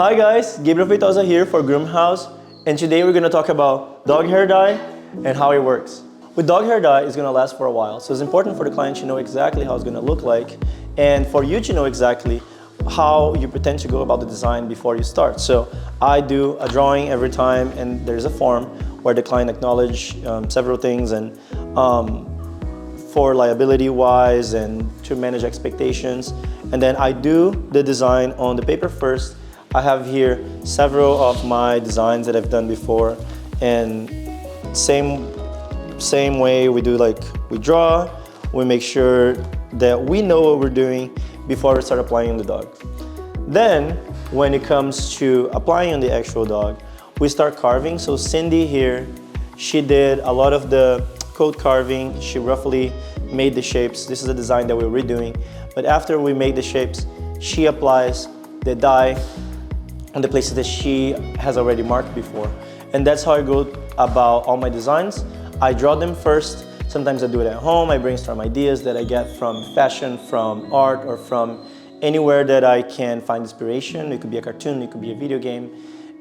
Hi guys, Gabriel Feitosa here for Groom House, and today we're going to talk about dog hair dye and how it works. With dog hair dye, it's going to last for a while, so it's important for the client to know exactly how it's going to look like, and for you to know exactly how you pretend to go about the design before you start. So I do a drawing every time, and there's a form where the client acknowledge several things, and for liability wise and to manage expectations. And then I do the design on the paper first. I have here several of my designs that I've done before, and same way we do, like we draw, we make sure that we know what we're doing before we start applying on the dog. Then when it comes to applying on the actual dog, we start carving. So Cindy here, she did a lot of the coat carving. She roughly made the shapes. This is a design that we're redoing. But after we make the shapes, she applies the dye on the places that she has already marked before. And that's how I go about all my designs. I draw them first. Sometimes I do it at home. I brainstorm ideas that I get from fashion, from art, or from anywhere that I can find inspiration. It could be a cartoon, it could be a video game.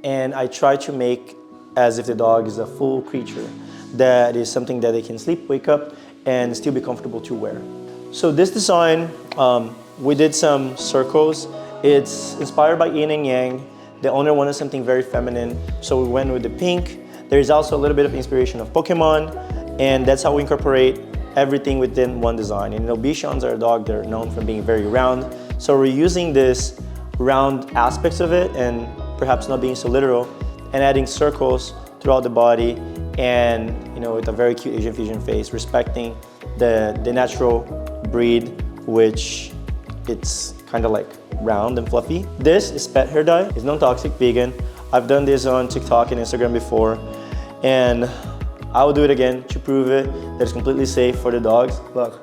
And I try to make as if the dog is a full creature. That is something that they can sleep, wake up, and still be comfortable to wear. So this design, we did some circles. It's inspired by yin and yang. The owner wanted something very feminine, so we went with the pink. There's also a little bit of inspiration of Pokemon, and that's how we incorporate everything within one design. And Bichons are a dog, they're known for being very round. So we're using this round aspects of it, and perhaps not being so literal, and adding circles throughout the body, and with a very cute Asian fusion face, respecting the natural breed, which it's kind of like round and fluffy. This is pet hair dye. It's non-toxic, vegan. I've done this on TikTok and Instagram before, and I will do it again to prove it that it's completely safe for the dogs. Look.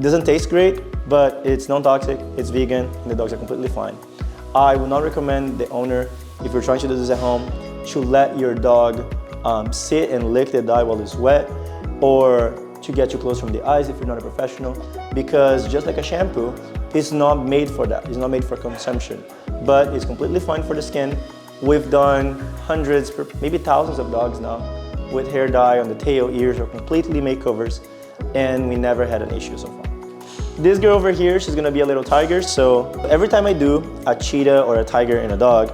Doesn't taste great, but it's non-toxic, it's vegan, and the dogs are completely fine. I would not recommend the owner, if you're trying to do this at home, to let your dog sit and lick the dye while it's wet, or to get too close from the eyes if you're not a professional, because just like a shampoo, it's not made for that. It's not made for consumption, but it's completely fine for the skin. We've done hundreds, maybe thousands of dogs now with hair dye on the tail, ears, or completely makeovers, and we never had an issue so far. This girl over here, she's gonna be a little tiger, so every time I do a cheetah or a tiger in a dog,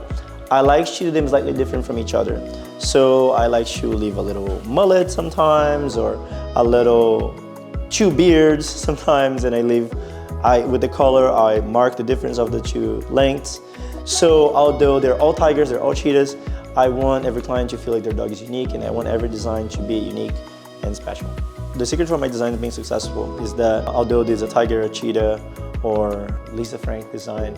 I like to do them slightly different from each other. So I like to leave a little mullet sometimes, or a little two beards sometimes, and with the color, I mark the difference of the two lengths. So although they're all tigers, they're all cheetahs, I want every client to feel like their dog is unique, and I want every design to be unique and special. The secret for my designs being successful is that although there's a tiger, a cheetah, or Lisa Frank design,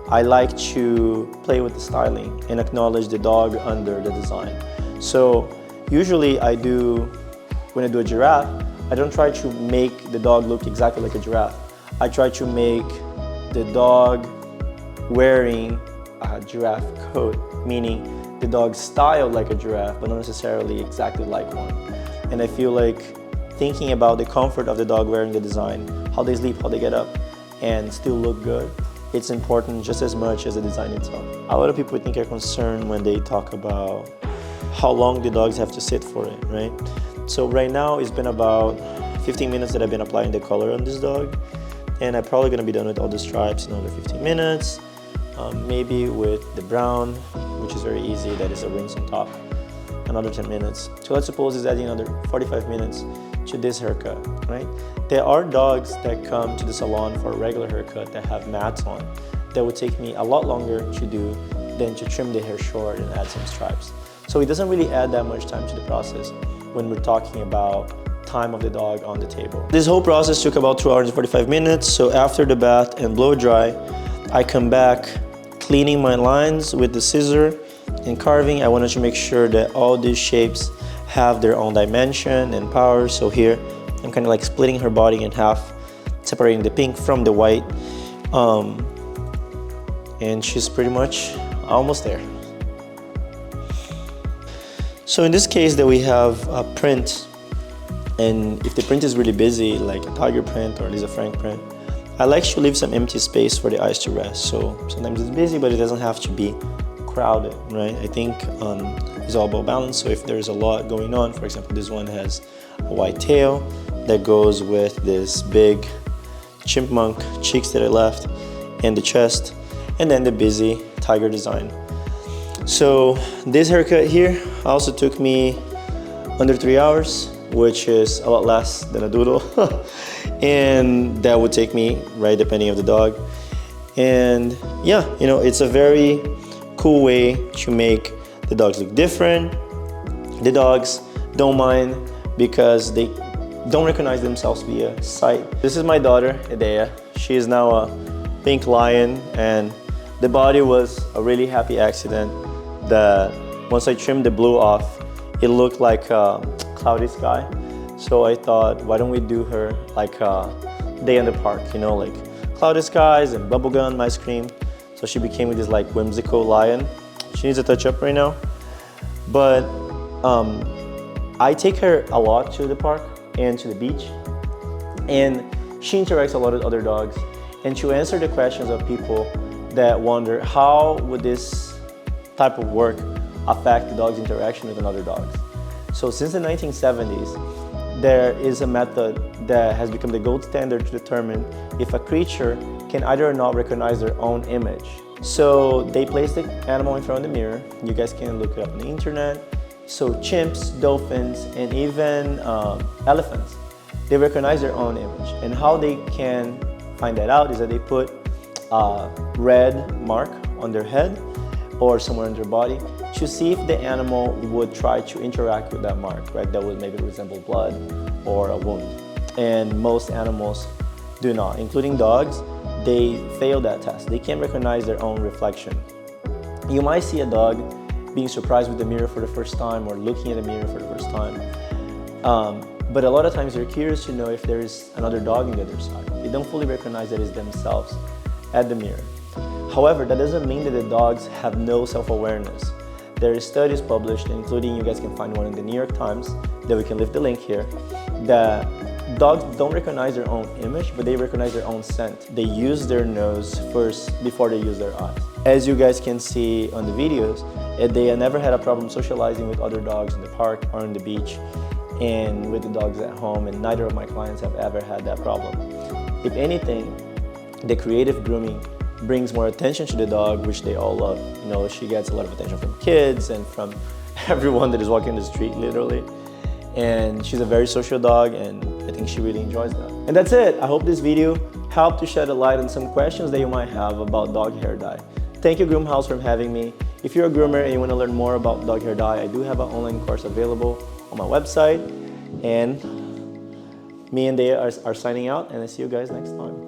I like to play with the styling and acknowledge the dog under the design. So usually when I do a giraffe, I don't try to make the dog look exactly like a giraffe. I try to make the dog wearing a giraffe coat, meaning the dog styled like a giraffe, but not necessarily exactly like one. And I feel like thinking about the comfort of the dog wearing the design, how they sleep, how they get up, and still look good, it's important just as much as the design itself. A lot of people think are concerned when they talk about how long the dogs have to sit for it, right? So right now it's been about 15 minutes that I've been applying the color on this dog, and I'm probably gonna be done with all the stripes in another 15 minutes, maybe with the brown, which is very easy, that is a rinse on top, another 10 minutes. So let's suppose it's adding another 45 minutes to this haircut, right? There are dogs that come to the salon for a regular haircut that have mats on. That would take me a lot longer to do than to trim the hair short and add some stripes. So it doesn't really add that much time to the process when we're talking about time of the dog on the table. This whole process took about 2 hours and 45 minutes. So after the bath and blow dry, I come back cleaning my lines with the scissor and carving. I wanted to make sure that all these shapes have their own dimension and power. So here, I'm kind of like splitting her body in half, separating the pink from the white. And she's pretty much almost there. So in this case that we have a print, and if the print is really busy, like a tiger print or Lisa Frank print, I like to leave some empty space for the eyes to rest. So sometimes it's busy, but it doesn't have to be crowded, right? I think it's all about balance. So if there's a lot going on, for example, this one has a white tail that goes with this big chipmunk cheeks that I left, and the chest, and then the busy tiger design. So this haircut here also took me under 3 hours, which is a lot less than a doodle. And that would take me, right, depending on the dog. And yeah, you know, it's a very cool way to make the dogs look different. The dogs don't mind because they don't recognize themselves via sight. This is my daughter, Edea. She is now a pink lion, and the body was a really happy accident that once I trimmed the blue off, it looked like a cloudy sky. So I thought, why don't we do her like a day in the park, you know, like cloudy skies and bubblegum ice cream. So she became this like whimsical lion. She needs a touch up right now. But I take her a lot to the park and to the beach, and she interacts a lot with other dogs. And to answer the questions of people that wonder, how would this type of work affect the dog's interaction with another dogs? So since the 1970s, there is a method that has become the gold standard to determine if a creature can either or not recognize their own image. So they place the animal in front of the mirror. You guys can look it up on the internet. So chimps, dolphins, and even elephants, they recognize their own image. And how they can find that out is that they put a red mark on their head or somewhere in their body to see if the animal would try to interact with that mark, right? That would maybe resemble blood or a wound. And most animals do not, including dogs. They fail that test. They can't recognize their own reflection. You might see a dog being surprised with the mirror for the first time or looking at the mirror for the first time. But a lot of times they're curious to know if there is another dog on the other side. They don't fully recognize that it's themselves at the mirror. However, that doesn't mean that the dogs have no self-awareness. There are studies published, including, you guys can find one in the New York Times, that we can leave the link here, that dogs don't recognize their own image, but they recognize their own scent. They use their nose first before they use their eyes. As you guys can see on the videos, they never had a problem socializing with other dogs in the park or on the beach and with the dogs at home, and neither of my clients have ever had that problem. If anything, the creative grooming brings more attention to the dog, which they all love. You know, she gets a lot of attention from kids and from everyone that is walking the street, literally. And she's a very social dog, and I think she really enjoys that. And that's it. I hope this video helped to shed a light on some questions that you might have about dog hair dye. Thank you, Groom House, for having me. If you're a groomer and you want to learn more about dog hair dye, I do have an online course available on my website. And me and Dea are signing out, and I see you guys next time.